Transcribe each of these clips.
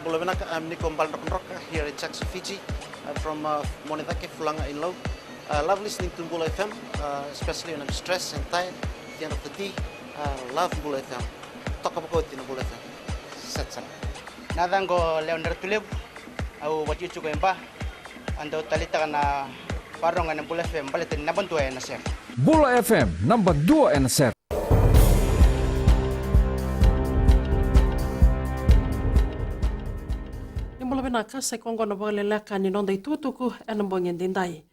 I'm Nico Mbalroka here in Jackson, Fiji. I'm from Monedake, Fulanga in Low. Love listening to Mbula FM, especially when I'm stressed and tired. At the end of the day, love Mbula FM. Talk about it in Mbula FM. Setsan. Nadango Leonard Tulib, au watichu kwemba, ando talita na parongan ng Mbula FM, balitin na bantuay na sir. Mbula FM, number 2 and sir. Naka sa kongo na bagalelaka ni nonday tutuku anambongin dindai.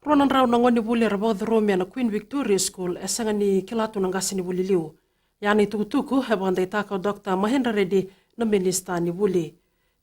Ronan raw nangoni buli rabod Rome na Queen Victoria School esanga ni kilatu nangasi ni buli liu. Yani tutuku hebanda itaka Dr. Mahendra Reddy na minista ni buli.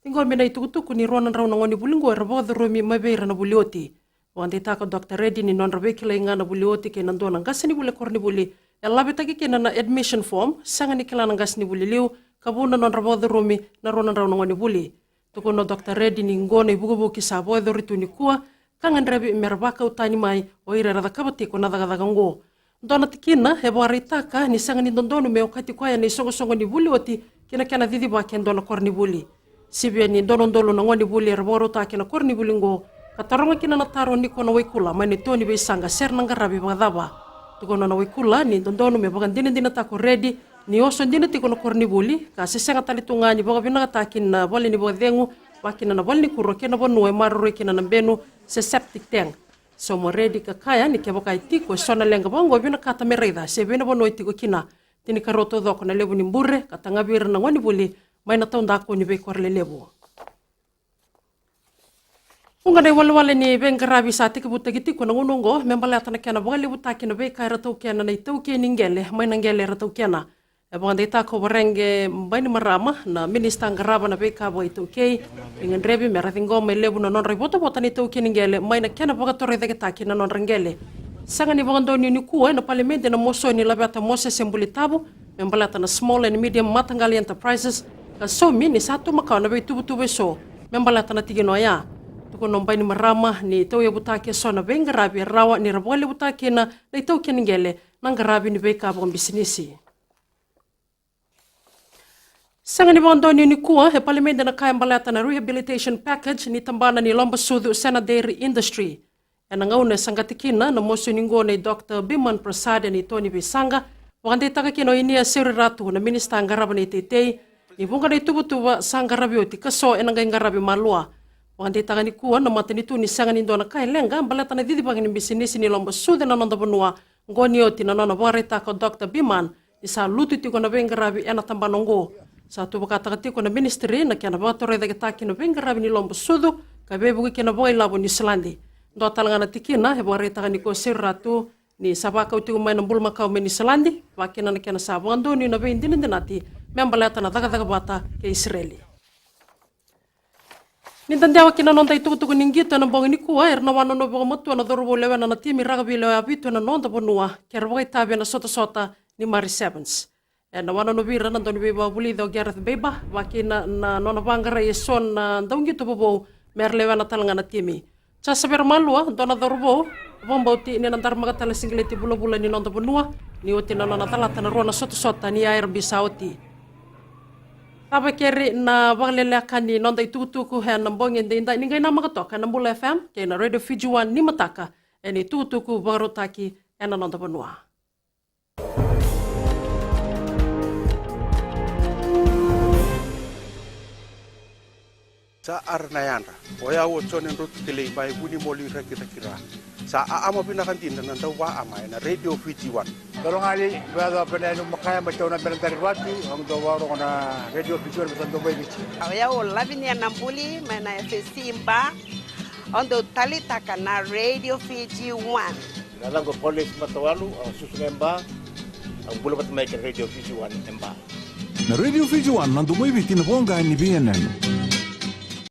Tingol mina tutuku ni ronan raw nangoni buli ngo rabod Rome mabeira na bulioti. Wanda itaka Dr. Reddy ni non rabekila inga na bulioti ke nando nangasi ni buli korni buli. Elabitagi ke na admission form sanga ni kila nangasi ni buli liu kabuna non rabod Rome na ronan raw nangoni buli. Tukono Dr. Reddy ni ngone ibugo ki sabo ritu ni kuwa kangan rebi merbaka utani mai o ire rada kabati ko nadagadaga ngo. Dona tikina hebo aritaka ni sanga ni dondono me okati kwa ya ni songo ni buli oti kina kana didi ba ken dona korni buli. Sibia ni ndolo na ngoni buli reboro ta kina korni buli ngo. Kataronga kina na taro ni kono waikula mani toni be sanga ser nanga rabi bagdaba. Tukono na waikula ni dondono me bagan dina tako Reddy ni oso dina tiko no korni buli kasi senga talitunga ni baga bina takin na boli ni bodengu wakina na boli ni kuro kena bonu e marure kena na benu se septic tank so mo Reddy ka kaya ni kebo kai tiko sona lenga bongo bina kata mereda se bina bonu tiko kina tini karoto doko na lebu ni mbure kata ngabir na ngoni buli mai na taunda ko ni be korle lebu unga dai walwale ni bengarabi sa tiki butagi ko na ngunungo membala tana kena baga lebu takin be kai ratau kena na itau keni ngele mai na ngele ratau kena Ebang data ko barenge bani marama na minista ngaraba na beka bo itu okay dengan rebi meratingo melebu na non riboto botani itu kiningele mai na kena baga torre de taki na non rengele sanga ni bangando ni ku na parliament na moso ni labata mose sembuli tabu membalata na small and medium matangali enterprises ka so mini satu makau na be tubu so membalata na tigino ya tuko no bani marama ni to ye butake so na bengarabi rawa ni rabole butake na itu kiningele nangarabi ni beka bo bisnisi Sanga ni bangandoni ni kuwa he parliament na kaya mbalata na rehabilitation package ni tambana ni lomba sudu sana dairy industry. Yana ngaune sanga tikina na mosu ningo ni Dr. Biman Prasad ni Tony Bisanga. Wakande taka kino inia siri ratu na minista ngaraba ni tetei. Ni bunga na itubutuwa sanga rabi oti kaso enanga ngarabi malua. Wakande taka ni kuwa na mata nitu ni sanga nindo na kaya lenga mbalata na didi bagi ni bisinisi ni lomba sudu na nonda bunua. Ngoni oti na nona warita ko Dr. Biman. Isa lutu tiko na bengarabi ena tambanongo. Sa tu bakatagati ko na ministry na kiana bagatore da taki no bengarabi ni lombo sudu ka bebugi kina boy labo ni Islandi ndo talanga na tikina he bore ta ni ko sirratu ni sabaka uti umay na bulma ka ni Islandi bakina na kiana sabando ni na be indin dinati membalata na daga bata ke Israeli ni tandawa kina nonda itutu ningita na bongi ni kuwa erna wano no bogo motu na dorbo lewa na timi ragabi lewa bitu na nonda bonua kerboy tabe na sota ni Mary Sevens na wana no bira na doni beba buli do Gareth beba wakina na nona bangara yeson na daungi to bobo merlewa na talanga na timi cha saber malwa dona dorbo bombauti ni na dar magatala singleti bula ni nonda bonua ni oti na nona talata na rona sota ni air bisauti taba keri na baglele kani nonda itutu ku he na bongi ndinda ningai na magatoka na Mbula FM ke na Radio Fiji 1 ni mataka eni tutu ku barotaki ena nonda bonua Sa arnayanda oya wo chone ndo tele bai buni moli rakira sa ama pinakantin na ndaw wa ama na Radio Fiji 1 Kalau ngali bada penenu makaya macam na berantari watu ang dawaro na Radio Fiji 1 besan dobai bici oya wo labini na Mbuli mana FSC imba ondo talita kana Radio Fiji 1 Nalang ko police matawalu susungemba ang bula patmay ka Radio Fiji 1 emba Na Radio Fiji 1 nandu mai bitin bonga ni BNN